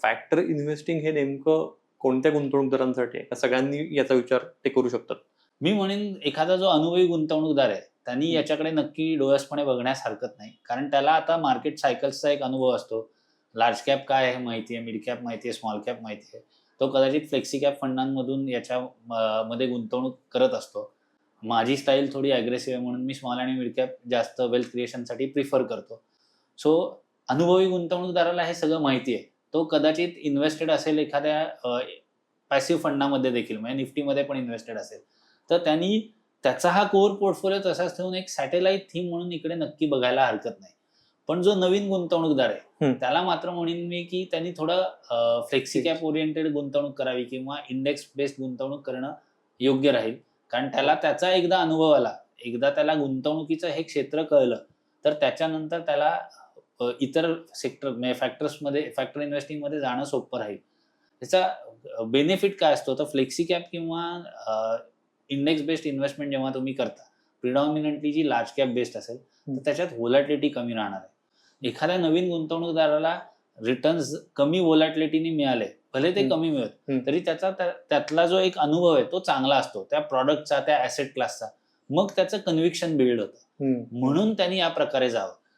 Factor investing हे नेमकं कोणत्या गुंतवणूकदारांसाठी आहे? का सगळ्यांनी याचा विचार ते करू शकतात? मी म्हणेन एखादा जो अनुभवी गुंतवणूकदार आहे त्यांनी याच्याकडे नक्की डोळसपणे बघण्यास हरकत नाही, कारण त्याला आता मार्केट सायकल्सचा एक अनुभव असतो. लार्ज कॅप काय आहे माहिती आहे, मिड कॅप माहिती आहे, स्मॉल कॅप माहिती आहे. तो कदाचित फ्लेक्सी कॅप फंडांमधून याच्या मध्ये गुंतवणूक करत असतो. माझी स्टाईल थोडी अग्रेसिव्ह आहे म्हणून मी स्मॉल आणि मिड कॅप जास्त वेल्थ क्रिएशनसाठी प्रिफर करतो. सो अनुभवी गुंतवणूकदाराला हे सगळं माहिती आहे. तो कदाचित इन्व्हेस्टेड असेल एखाद्या पॅसिव्ह फंडामध्ये देखील, म्हणजे निफ्टीमध्ये पण इन्व्हेस्टेड असेल, तर त्यांनी त्याचा हा कोर पोर्टफोलिओ तसाच ठेवून एक सॅटेलाइट थीम म्हणून इकडे नक्की बघायला हरकत नाही. पण जो नवीन गुंतवणूकदार आहे त्याला मात्र म्हणेन मी की त्यांनी थोडं फ्लेक्सी कॅप ओरिएंटेड गुंतवणूक करावी किंवा इंडेक्स बेस्ड गुंतवणूक करणं योग्य राहील. कारण त्याला त्याचा एकदा अनुभव आला, एकदा त्याला गुंतवणुकीचं हे क्षेत्र कळलं, तर त्याच्यानंतर त्याला इतर सेक्टर म्हणजे फॅक्टर इन्व्हेस्टिंग मध्ये जाणं सोपं राहील. त्याचा बेनिफिट काय असतो, तर फ्लेक्सी कॅप किंवा इंडेक्स बेस्ड इन्व्हेस्टमेंट जेव्हा तुम्ही करता, प्रिडॉमिनंटली जी लार्ज कॅप बेस्ड असेल तर त्याच्यात व्होलॅटिलिटी कमी राहणार आहे. एखाद्या नवीन गुंतवणूकदाराला रिटर्न्स कमी व्होलॅटिलिटीने मिळाले, भले ते कमी मिळत तरी त्यातला जो एक अनुभव आहे तो चांगला असतो त्या प्रॉडक्टचा, त्या ऍसेट क्लासचा. मग त्याचं कन्व्हिक्शन बिल्ड होतं. म्हणून त्यांनी या प्रकारे जावं.